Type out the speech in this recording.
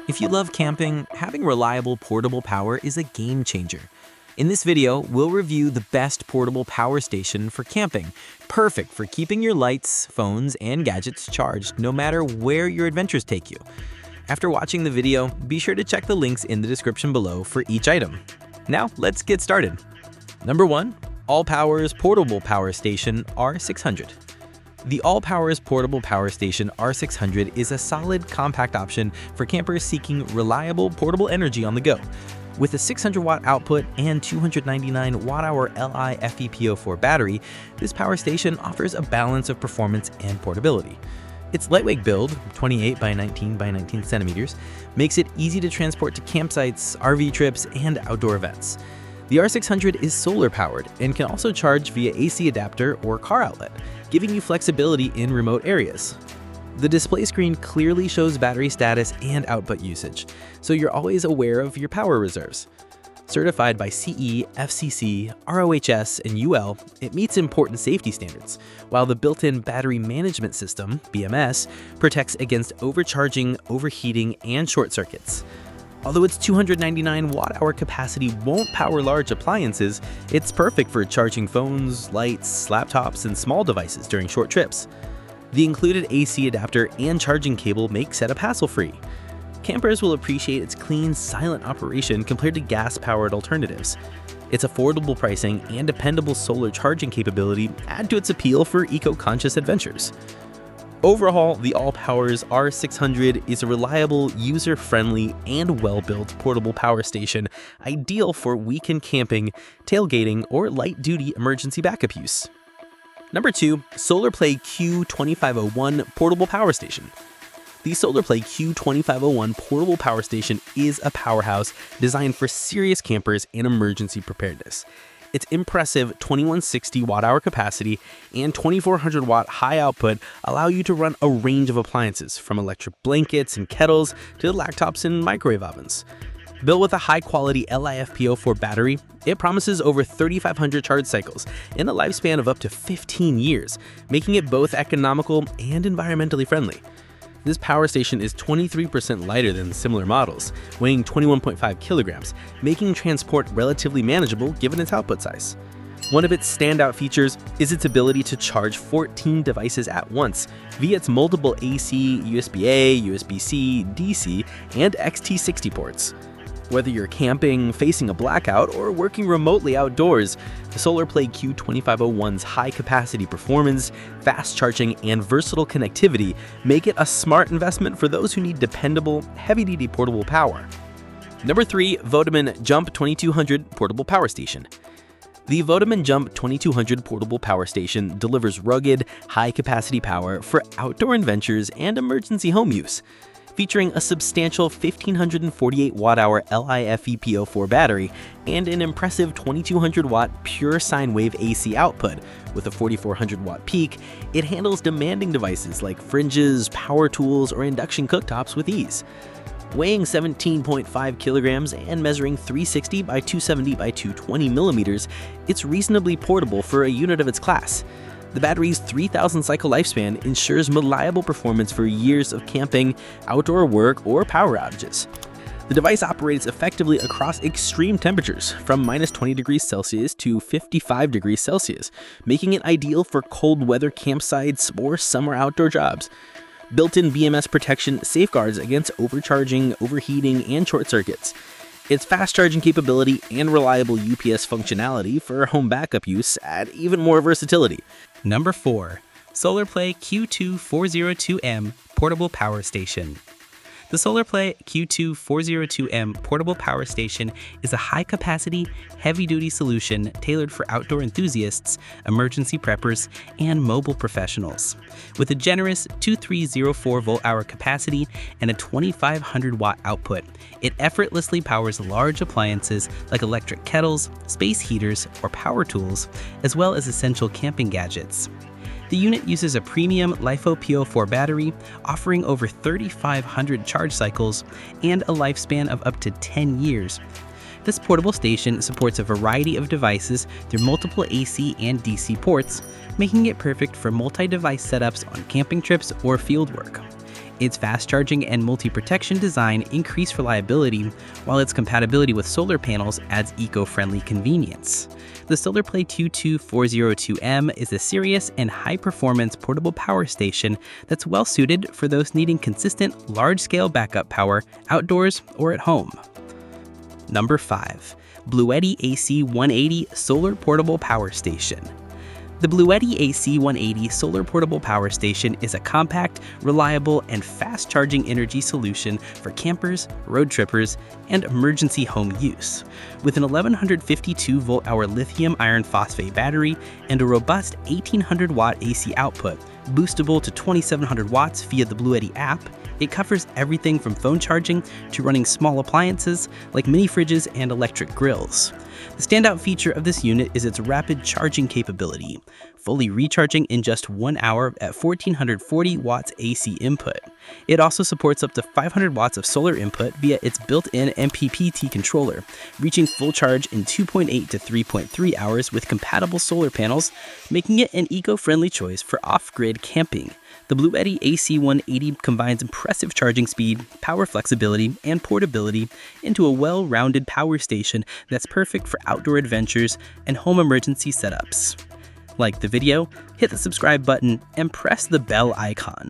If you love camping, having reliable portable power is a game changer. In this video, we'll review the best portable power station for camping, perfect for keeping your lights, phones, and gadgets charged no matter where your adventures take you. After watching the video, be sure to check the links in the description below for each item. Now, let's get started. Number 1. ALLPOWERS Portable Power Station R600. The ALLPOWERS Portable Power Station R600 is a solid, compact option for campers seeking reliable portable energy on the go. With a 600-watt output and 299 watt-hour LiFePO4 battery, this power station offers a balance of performance and portability. Its lightweight build, 28 by 19 by 19 centimeters, makes it easy to transport to campsites, RV trips, and outdoor events. The R600 is solar-powered and can also charge via AC adapter or car outlet, giving you flexibility in remote areas. The display screen clearly shows battery status and output usage, so you're always aware of your power reserves. Certified by CE, FCC, ROHS, and UL, it meets important safety standards, while the built-in battery management system, BMS, protects against overcharging, overheating, and short circuits. Although its 299 watt-hour capacity won't power large appliances, it's perfect for charging phones, lights, laptops, and small devices during short trips. The included AC adapter and charging cable make setup hassle-free. Campers will appreciate its clean, silent operation compared to gas-powered alternatives. Its affordable pricing and dependable solar charging capability add to its appeal for eco-conscious adventures. Overall, the ALLPOWERS R600 is a reliable, user-friendly, and well-built portable power station ideal for weekend camping, tailgating, or light-duty emergency backup use. Number 2. SOLARPLAY Q2501 Portable Power Station. The SOLARPLAY Q2501 portable power station is a powerhouse designed for serious campers and emergency preparedness. Its impressive 2160 watt-hour capacity and 2400 watt high output allow you to run a range of appliances, from electric blankets and kettles to laptops and microwave ovens. Built with a high-quality LiFePO4 battery, it promises over 3,500 charge cycles and a lifespan of up to 15 years, making it both economical and environmentally friendly. This power station is 23% lighter than similar models, weighing 21.5 kilograms, making transport relatively manageable given its output size. One of its standout features is its ability to charge 14 devices at once via its multiple AC, USB-A, USB-C, DC, and XT60 ports. Whether you're camping, facing a blackout, or working remotely outdoors, the SOLARPLAY Q2501's high-capacity performance, fast charging, and versatile connectivity make it a smart investment for those who need dependable, heavy-duty portable power. Number 3. Vodman Jump 2200 Portable Power Station. The Vodman Jump 2200 Portable Power Station delivers rugged, high-capacity power for outdoor adventures and emergency home use. Featuring a substantial 1548 watt-hour LiFePO4 battery and an impressive 2200 watt pure sine wave AC output with a 4400 watt peak, it handles demanding devices like fringes, power tools, or induction cooktops with ease. Weighing 17.5 kilograms and measuring 360 by 270 by 220 millimeters, it's reasonably portable for a unit of its class. The battery's 3,000 cycle lifespan ensures reliable performance for years of camping, outdoor work, or power outages. The device operates effectively across extreme temperatures, from -20 degrees Celsius to 55 degrees Celsius, making it ideal for cold weather campsites or summer outdoor jobs. Built-in BMS protection safeguards against overcharging, overheating, and short circuits. Its fast charging capability and reliable UPS functionality for home backup use add even more versatility. Number 4. SOLARPLAY Q2402M Portable Power Station. The SOLARPLAY Q2402M Portable Power Station is a high-capacity, heavy-duty solution tailored for outdoor enthusiasts, emergency preppers, and mobile professionals. With a generous 2304 volt-hour capacity and a 2500 watt output, it effortlessly powers large appliances like electric kettles, space heaters, or power tools, as well as essential camping gadgets. The unit uses a premium LiFePO4 battery, offering over 3,500 charge cycles and a lifespan of up to 10 years. This portable station supports a variety of devices through multiple AC and DC ports, making it perfect for multi-device setups on camping trips or fieldwork. Its fast charging and multi-protection design increase reliability, while its compatibility with solar panels adds eco-friendly convenience. The SOLARPLAY Q2402M is a serious and high-performance portable power station that's well-suited for those needing consistent, large-scale backup power outdoors or at home. Number 5. Bluetti AC180 Solar Portable Power Station. The Bluetti AC180 Solar Portable Power Station is a compact, reliable, and fast-charging energy solution for campers, road trippers, and emergency home use. With an 1152 volt-hour lithium iron phosphate battery and a robust 1800-watt AC output, boostable to 2700 watts via the Bluetti app, it covers everything from phone charging to running small appliances like mini fridges and electric grills. The standout feature of this unit is its rapid charging capability, fully recharging in just 1 hour at 1440 watts AC input. It also supports up to 500 watts of solar input via its built-in MPPT controller, reaching full charge in 2.8 to 3.3 hours with compatible solar panels, making it an eco-friendly choice for off-grid camping. The Bluetti AC180 combines impressive charging speed, power flexibility, and portability into a well-rounded power station that's perfect for outdoor adventures and home emergency setups. Like the video, hit the subscribe button, and press the bell icon.